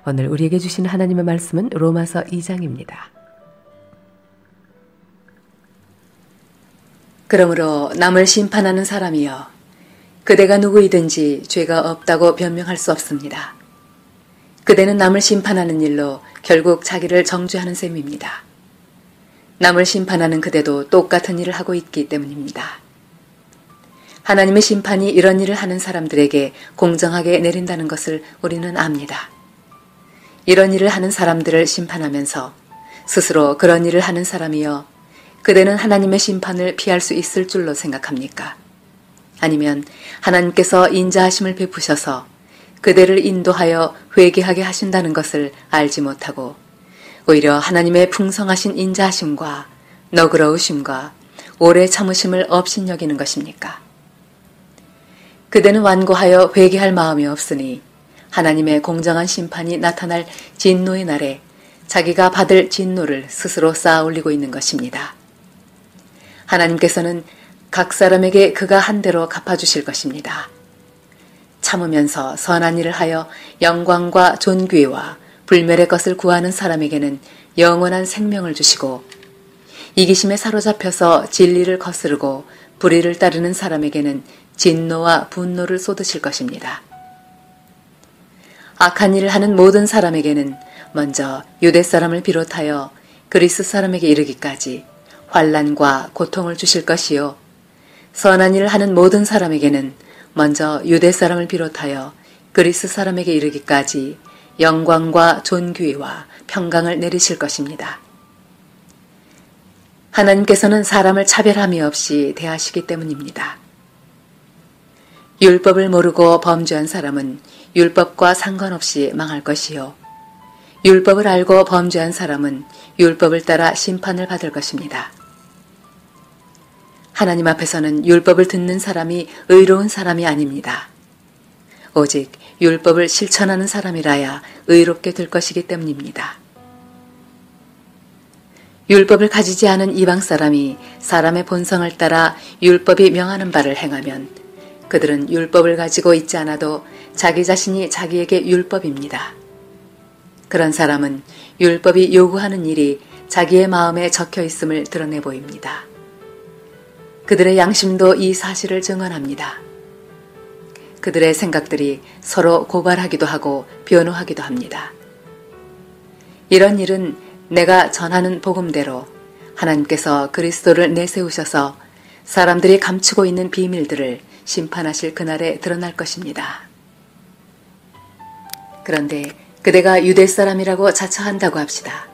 오늘 우리에게 주시는 하나님의 말씀은 로마서 2장입니다. 그러므로 남을 심판하는 사람이여, 그대가 누구이든지 죄가 없다고 변명할 수 없습니다. 그대는 남을 심판하는 일로 결국 자기를 정죄하는 셈입니다. 남을 심판하는 그대도 똑같은 일을 하고 있기 때문입니다. 하나님의 심판이 이런 일을 하는 사람들에게 공정하게 내린다는 것을 우리는 압니다. 이런 일을 하는 사람들을 심판하면서 스스로 그런 일을 하는 사람이여, 그대는 하나님의 심판을 피할 수 있을 줄로 생각합니까? 아니면 하나님께서 인자하심을 베푸셔서 그대를 인도하여 회개하게 하신다는 것을 알지 못하고 오히려 하나님의 풍성하신 인자하심과 너그러우심과 오래 참으심을 업신여기는 것입니까? 그대는 완고하여 회개할 마음이 없으니 하나님의 공정한 심판이 나타날 진노의 날에 자기가 받을 진노를 스스로 쌓아 올리고 있는 것입니다. 하나님께서는 각 사람에게 그가 한 대로 갚아주실 것입니다. 참으면서 선한 일을 하여 영광과 존귀와 불멸의 것을 구하는 사람에게는 영원한 생명을 주시고, 이기심에 사로잡혀서 진리를 거스르고 불의를 따르는 사람에게는 진노와 분노를 쏟으실 것입니다. 악한 일을 하는 모든 사람에게는 먼저 유대 사람을 비롯하여 그리스 사람에게 이르기까지 환난과 고통을 주실 것이요, 선한 일을 하는 모든 사람에게는 먼저 유대 사람을 비롯하여 그리스 사람에게 이르기까지 영광과 존귀와 평강을 내리실 것입니다. 하나님께서는 사람을 차별함이 없이 대하시기 때문입니다. 율법을 모르고 범죄한 사람은 율법과 상관없이 망할 것이요, 율법을 알고 범죄한 사람은 율법을 따라 심판을 받을 것입니다. 하나님 앞에서는 율법을 듣는 사람이 의로운 사람이 아닙니다. 오직 율법을 실천하는 사람이라야 의롭게 될 것이기 때문입니다. 율법을 가지지 않은 이방 사람이 사람의 본성을 따라 율법이 명하는 바를 행하면 그들은 율법을 가지고 있지 않아도 자기 자신이 자기에게 율법입니다. 그런 사람은 율법이 요구하는 일이 자기의 마음에 적혀 있음을 드러내 보입니다. 그들의 양심도 이 사실을 증언합니다. 그들의 생각들이 서로 고발하기도 하고 변호하기도 합니다. 이런 일은 내가 전하는 복음대로 하나님께서 그리스도를 내세우셔서 사람들이 감추고 있는 비밀들을 심판하실 그날에 드러날 것입니다. 그런데 그대가 유대 사람이라고 자처한다고 합시다.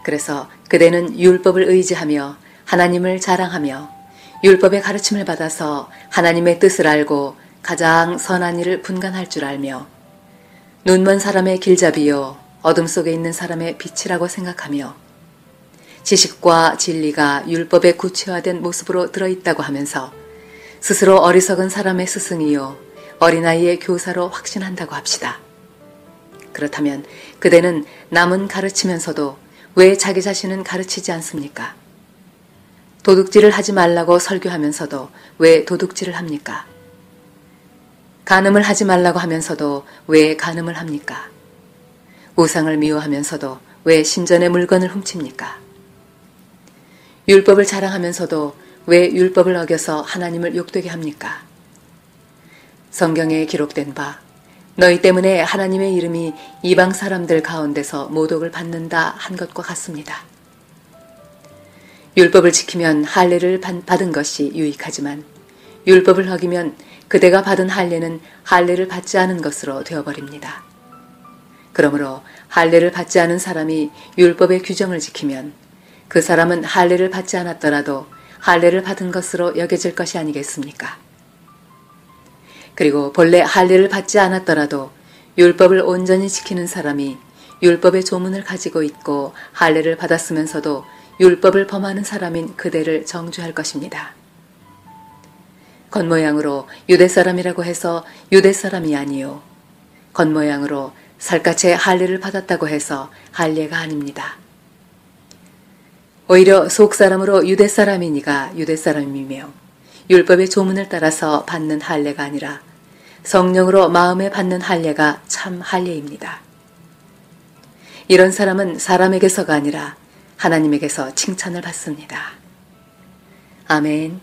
그래서 그대는 율법을 의지하며 하나님을 자랑하며 율법의 가르침을 받아서 하나님의 뜻을 알고 가장 선한 일을 분간할 줄 알며 눈먼 사람의 길잡이요 어둠 속에 있는 사람의 빛이라고 생각하며 지식과 진리가 율법에 구체화된 모습으로 들어있다고 하면서 스스로 어리석은 사람의 스승이요 어린아이의 교사로 확신한다고 합시다. 그렇다면 그대는 남은 가르치면서도 왜 자기 자신은 가르치지 않습니까? 도둑질을 하지 말라고 설교하면서도 왜 도둑질을 합니까? 간음을 하지 말라고 하면서도 왜 간음을 합니까? 우상을 미워하면서도 왜 신전의 물건을 훔칩니까? 율법을 자랑하면서도 왜 율법을 어겨서 하나님을 욕되게 합니까? 성경에 기록된 바 너희 때문에 하나님의 이름이 이방 사람들 가운데서 모독을 받는다 한 것과 같습니다. 율법을 지키면 할례를 받은 것이 유익하지만 율법을 어기면 그대가 받은 할례는 할례를 받지 않은 것으로 되어버립니다. 그러므로 할례를 받지 않은 사람이 율법의 규정을 지키면 그 사람은 할례를 받지 않았더라도 할례를 받은 것으로 여겨질 것이 아니겠습니까? 그리고 본래 할례를 받지 않았더라도 율법을 온전히 지키는 사람이 율법의 조문을 가지고 있고 할례를 받았으면서도 율법을 범하는 사람인 그대를 정죄할 것입니다. 겉모양으로 유대 사람이라고 해서 유대 사람이 아니요, 겉모양으로 살갗에 할례를 받았다고 해서 할례가 아닙니다. 오히려 속사람으로 유대 사람이니가 유대 사람이며 율법의 조문을 따라서 받는 할례가 아니라 성령으로 마음에 받는 할례가 참 할례입니다. 이런 사람은 사람에게서가 아니라 하나님에게서 칭찬을 받습니다. 아멘.